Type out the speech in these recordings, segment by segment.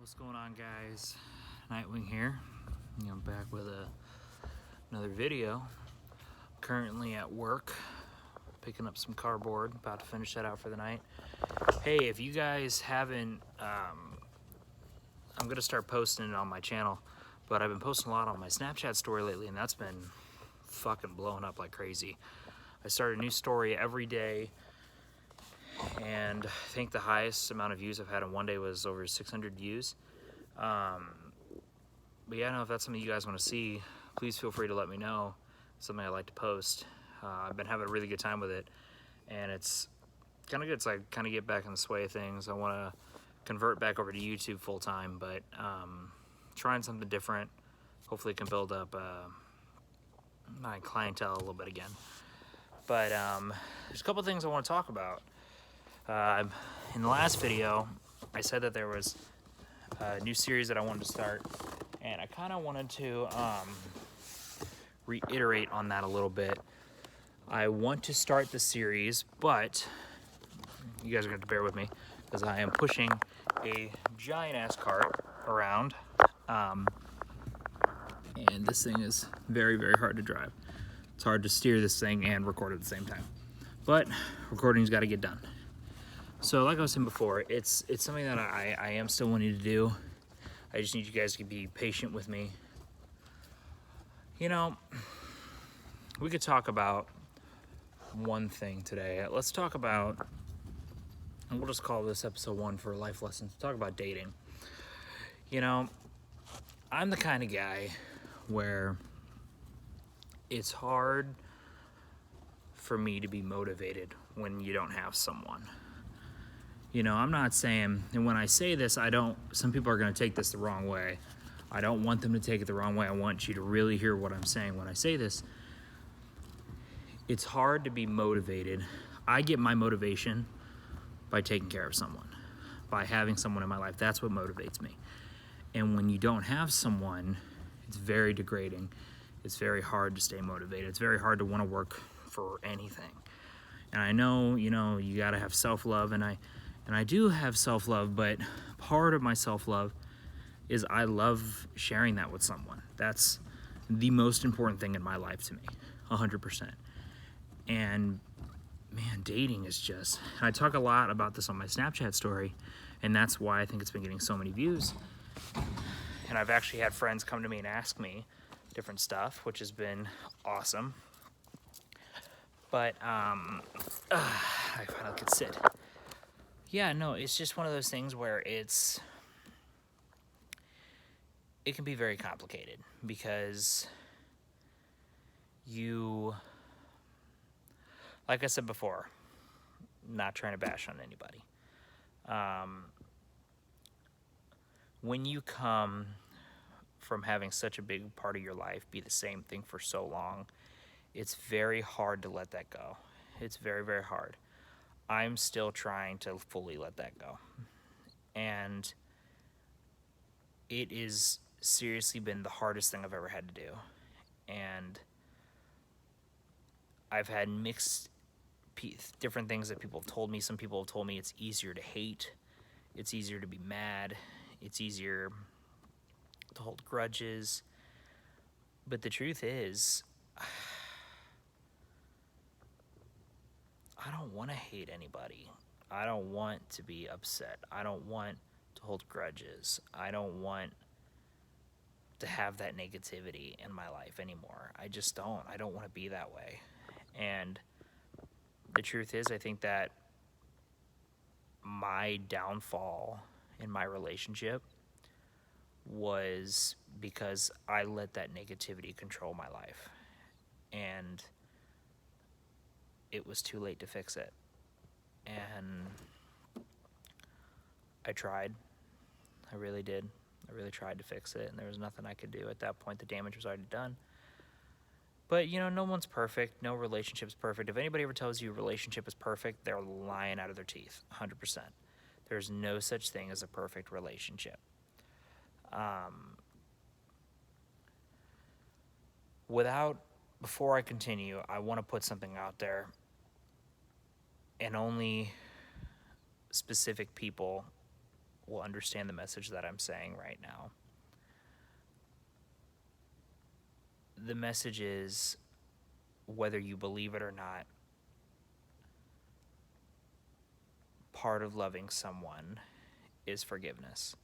What's going on, guys? Nightwing here. I'm back with another video. Currently at work, picking up some cardboard, about to finish that out for the night. Hey, if you guys haven't, I'm gonna start posting it on my channel, but I've been posting a lot on my Snapchat story lately, and that's been fucking blowing up like crazy. I start a new story every day, and I think the highest amount of views I've had in one day was over 600 views. But yeah, no, if that's something you guys want to see, please feel free to let me know. It's something I like to post. I've been having a really good time with it, and it's kind of good. It's like kind of get back in the sway of things. I want to convert back over to YouTube full time, but trying something different. Hopefully, it can build up my clientele a little bit again. But there's a couple things I want to talk about. In the last video, I said that there was a new series that I wanted to start, and I kind of wanted to reiterate on that a little bit. I want to start the series, but you guys are going to have to bear with me because I am pushing a giant ass cart around, and this thing is very, very hard to drive. It's hard to steer this thing and record at the same time, but recording's got to get done. So like I was saying before, it's something that I am still wanting to do. I just need you guys to be patient with me. You know, we could talk about one thing today. Let's talk about, and we'll just call this episode 1 for life lessons. Talk about dating. You know, I'm the kind of guy where it's hard for me to be motivated when you don't have someone. You know, I'm not saying, and when I say this, some people are going to take this the wrong way. I don't want them to take it the wrong way. I want you to really hear what I'm saying when I say this. It's hard to be motivated. I get my motivation by taking care of someone, by having someone in my life. That's what motivates me. And when you don't have someone, it's very degrading. It's very hard to stay motivated. It's very hard to want to work for anything. And I know, you got to have self-love, and I do have self-love, but part of my self-love is I love sharing that with someone. That's the most important thing in my life to me, 100%. And man, dating is just, I talk a lot about this on my Snapchat story, and that's why I think it's been getting so many views. And I've actually had friends come to me and ask me different stuff, which has been awesome. But I finally could sit. Yeah, no, it's just one of those things where it can be very complicated because like I said before, not trying to bash on anybody. When you come from having such a big part of your life be the same thing for so long, it's very hard to let that go. It's very, very hard. I'm still trying to fully let that go. And it is seriously been the hardest thing I've ever had to do. And I've had mixed different things that people have told me. Some people have told me it's easier to hate. It's easier to be mad. It's easier to hold grudges. But the truth is, I don't want to hate anybody. I don't want to be upset. I don't want to hold grudges. I don't want to have that negativity in my life anymore. I just don't. I don't want to be that way. And the truth is, I think that my downfall in my relationship was because I let that negativity control my life. And it was too late to fix it. And I tried. I really did. I really tried to fix it, and there was nothing I could do at that point. The damage was already done. But, no one's perfect. No relationship's perfect. If anybody ever tells you a relationship is perfect, they're lying out of their teeth, 100%. There's no such thing as a perfect relationship. Before I continue, I want to put something out there, and only specific people will understand the message that I'm saying right now. The message is, whether you believe it or not, part of loving someone is forgiveness.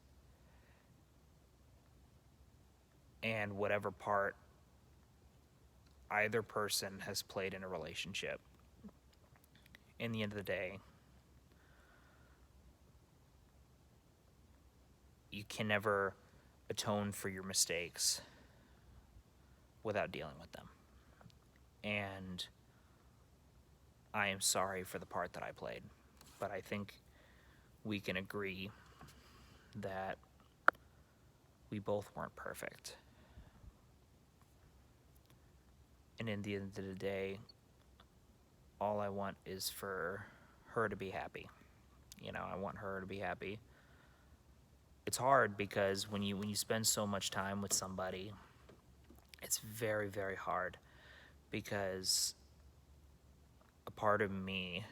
And whatever part either person has played in a relationship, in the end of the day, you can never atone for your mistakes without dealing with them. And I am sorry for the part that I played, but I think we can agree that we both weren't perfect. And in the end of the day, all I want is for her to be happy. You know, I want her to be happy. It's hard because when you spend so much time with somebody, it's very, very hard, because a part of me,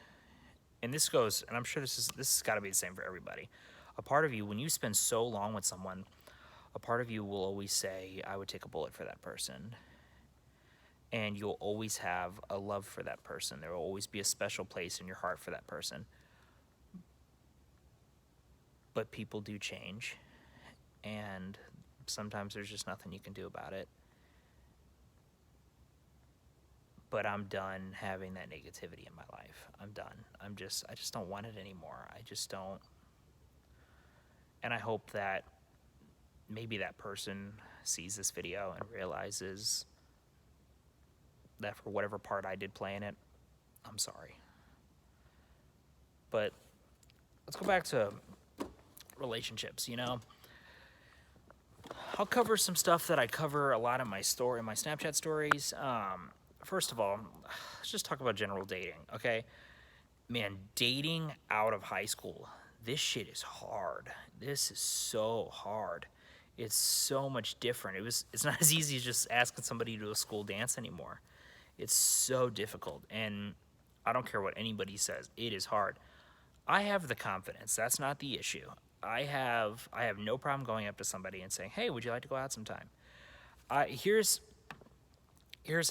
and this goes, and I'm sure this has got to be the same for everybody. A part of you, when you spend so long with someone, a part of you will always say, I would take a bullet for that person. And you'll always have a love for that person. There will always be a special place in your heart for that person. But people do change, and sometimes there's just nothing you can do about it. But I'm done having that negativity in my life. I'm done. I just don't want it anymore. I just don't. And I hope that maybe that person sees this video and realizes that for whatever part I did play in it, I'm sorry. But let's go back to relationships, you know. I'll cover some stuff that I cover a lot in my Snapchat stories. First of all, let's just talk about general dating, okay? Man, dating out of high school, this shit is hard. This is so hard. It's so much different. It's not as easy as just asking somebody to do a school dance anymore. It's so difficult, and I don't care what anybody says, it is hard. I have the confidence. That's not the issue. I have no problem going up to somebody and saying, "Hey, would you like to go out sometime?" Here's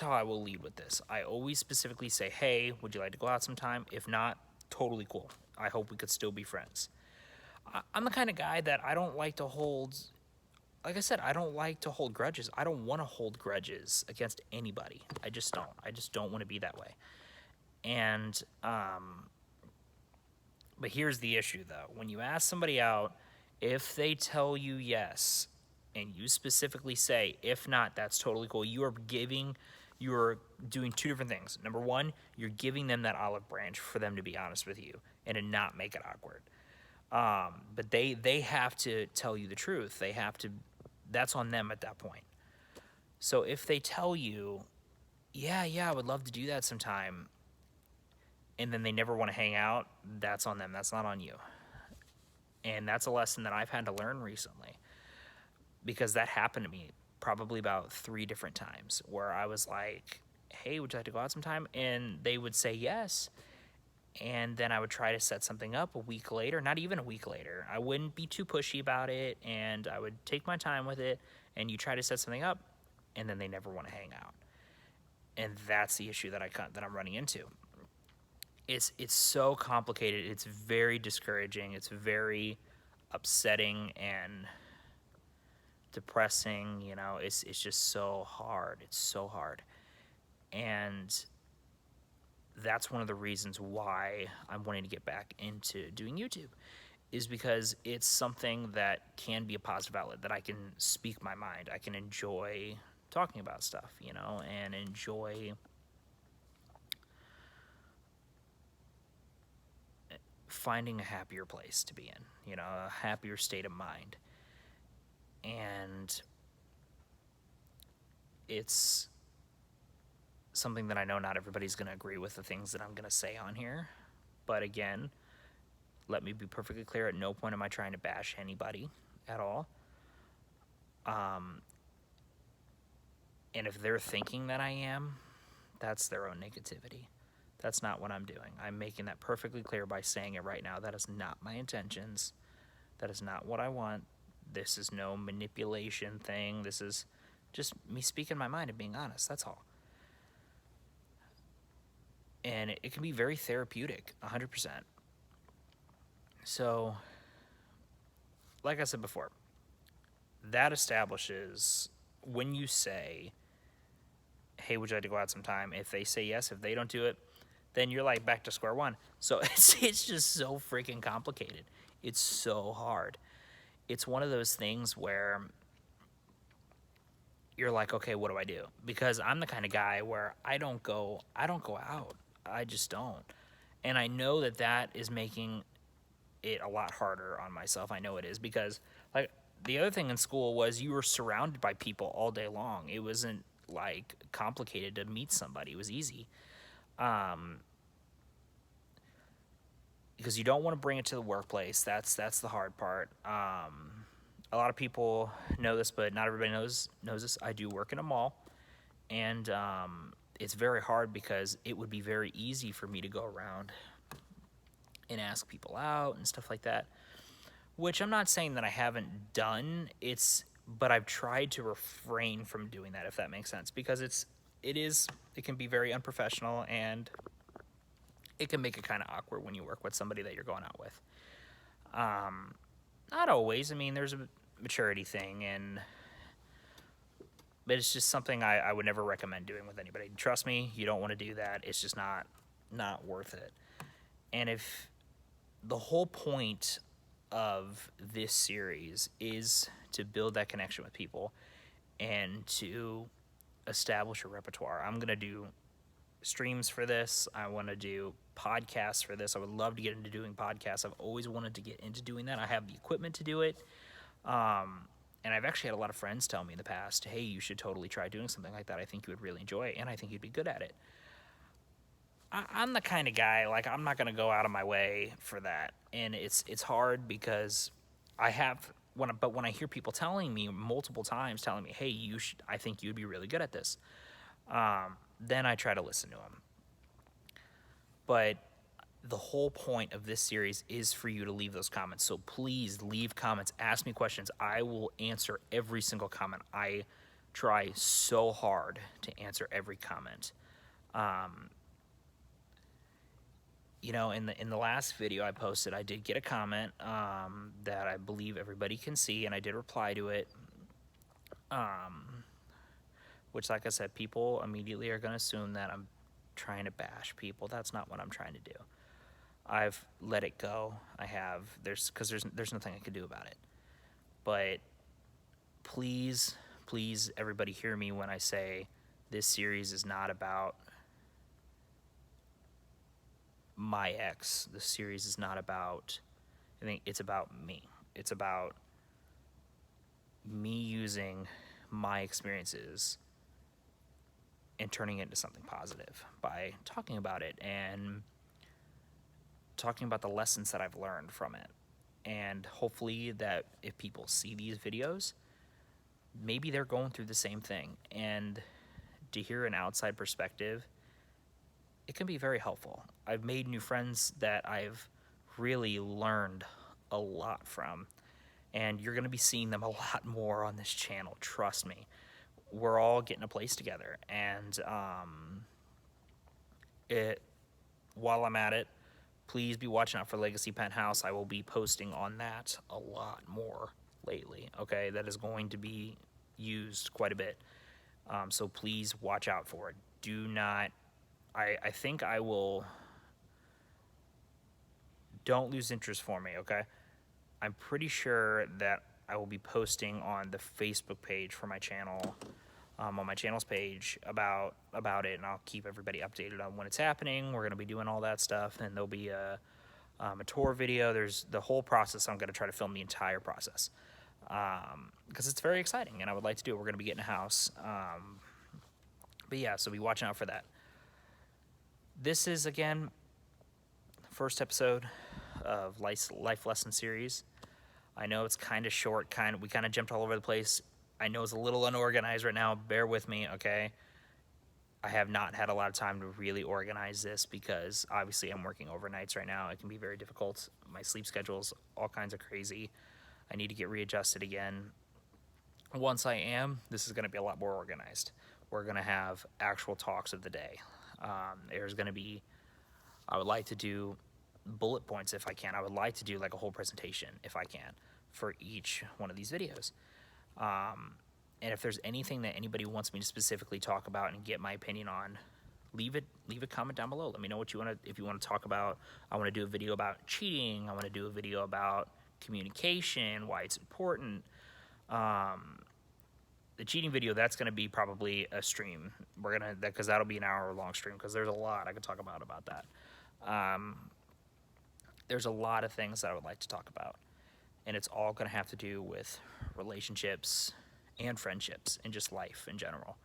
how I will lead with this. I always specifically say, "Hey, would you like to go out sometime? If not, totally cool. I hope we could still be friends." I'm the kind of guy that I don't like to hold, like I said, I don't like to hold grudges. I don't want to hold grudges against anybody. I just don't. I just don't want to be that way. And, but here's the issue, though. When you ask somebody out, if they tell you yes, and you specifically say, if not, that's totally cool, you are doing two different things. Number one, you're giving them that olive branch for them to be honest with you and to not make it awkward. But they have to tell you the truth. That's on them at that point. So if they tell you, yeah, I would love to do that sometime, and then they never want to hang out, that's on them. That's not on you. And that's a lesson that I've had to learn recently, because that happened to me probably about 3 different times, where I was like, hey, would you like to go out sometime? And they would say yes. And then I would try to set something up a week later, not even a week later. I wouldn't be too pushy about it, and I would take my time with it, and you try to set something up, and then they never want to hang out. And that's the issue that I'm running into. It's so complicated. It's very discouraging. It's very upsetting and depressing. You know, it's just so hard. It's so hard. And that's one of the reasons why I'm wanting to get back into doing YouTube, is because it's something that can be a positive outlet, that I can speak my mind. I can enjoy talking about stuff, you know, and enjoy finding a happier place to be in, you know, a happier state of mind. And it's something that I know not everybody's going to agree with the things that I'm going to say on here. But again, let me be perfectly clear, at no point am I trying to bash anybody at all. And if they're thinking that I am, that's their own negativity. That's not what I'm doing. I'm making that perfectly clear by saying it right now. That is not my intentions. That is not what I want. This is no manipulation thing. This is just me speaking my mind and being honest. That's all. And it can be very therapeutic, 100%. So, like I said before, that establishes when you say, hey, would you like to go out sometime? If they say yes, if they don't do it, then you're like back to square one. So it's just so freaking complicated. It's so hard. It's one of those things where you're like, okay, what do I do? Because I'm the kind of guy where I don't go out. I just don't. And I know that that is making it a lot harder on myself. I know it is, because like the other thing in school was you were surrounded by people all day long. It wasn't like complicated to meet somebody. It was easy. Because you don't want to bring it to the workplace. That's the hard part. A lot of people know this, but not everybody knows this. I do work in a mall, and it's very hard because it would be very easy for me to go around and ask people out and stuff like that, which I'm not saying that I haven't done. But I've tried to refrain from doing that, if that makes sense, because it can be very unprofessional, and it can make it kind of awkward when you work with somebody that you're going out with. Not always. I mean, there's a maturity thing, but it's just something I would never recommend doing with anybody. Trust me, you don't want to do that. It's just not worth it. And if the whole point of this series is to build that connection with people and to establish a repertoire, I'm going to do streams for this. I want to do podcasts for this. I would love to get into doing podcasts. I've always wanted to get into doing that. I have the equipment to do it. And I've actually had a lot of friends tell me in the past, hey, you should totally try doing something like that. I think you would really enjoy it, and I think you'd be good at it. I'm the kind of guy, like, I'm not going to go out of my way for that. And it's hard because when I hear people telling me multiple times, telling me, hey, I think you'd be really good at this, then I try to listen to them. But the whole point of this series is for you to leave those comments. So please leave comments. Ask me questions. I will answer every single comment. I try so hard to answer every comment. In the last video I posted, I did get a comment that I believe everybody can see, and I did reply to it. Which, like I said, people immediately are going to assume that I'm trying to bash people. That's not what I'm trying to do. I've let it go. Because there's nothing I can do about it. But please, everybody hear me when I say this series is not about my ex. This series is not about, I think it's about me. It's about me using my experiences and turning it into something positive by talking about it and talking about the lessons that I've learned from it. And hopefully that if people see these videos, maybe they're going through the same thing. And to hear an outside perspective, it can be very helpful. I've made new friends that I've really learned a lot from. And you're going to be seeing them a lot more on this channel, trust me. We're all getting a place together. And while I'm at it, please be watching out for Legacy Penthouse. I will be posting on that a lot more lately, okay? That is going to be used quite a bit. So please watch out for it. Do not... I think I will... Don't lose interest for me, okay? I'm pretty sure that I will be posting on the Facebook page for my channel, on my channel's page about it, and I'll keep everybody updated on when it's happening. We're going to be doing all that stuff, and there'll be a tour video. There's the whole process. I'm going to try to film the entire process because it's very exciting, and I would like to do it. We're going to be getting a house. But yeah, so be watching out for that. This is, again, first episode of Life Lesson Series. I know it's kind of short, we kind of jumped all over the place. I know it's a little unorganized right now. Bear with me, okay? I have not had a lot of time to really organize this because obviously I'm working overnights right now. It can be very difficult. My sleep schedule's all kinds of crazy. I need to get readjusted again. Once I am, this is going to be a lot more organized. We're going to have actual talks of the day. There's going to be, I would like to do bullet points if I can. I would like to do like a whole presentation if I can for each one of these videos. And if there's anything that anybody wants me to specifically talk about and get my opinion on, leave a comment down below. Let me know what you want to, if you want to talk about. I want to do a video about cheating. I want to do a video about communication, why it's important. The cheating video, that's going to be probably a stream. We're going to, because that'll be an hour-long stream, because there's a lot I could talk about that. There's a lot of things that I would like to talk about, and it's all going to have to do with relationships and friendships and just life in general.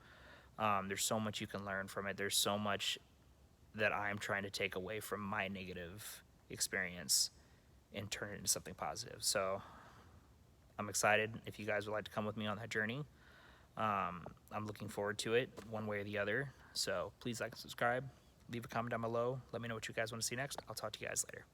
There's so much you can learn from it. There's so much that I'm trying to take away from my negative experience and turn it into something positive. So I'm excited if you guys would like to come with me on that journey. I'm looking forward to it one way or the other. So please like and subscribe. Leave a comment down below. Let me know what you guys want to see next. I'll talk to you guys later.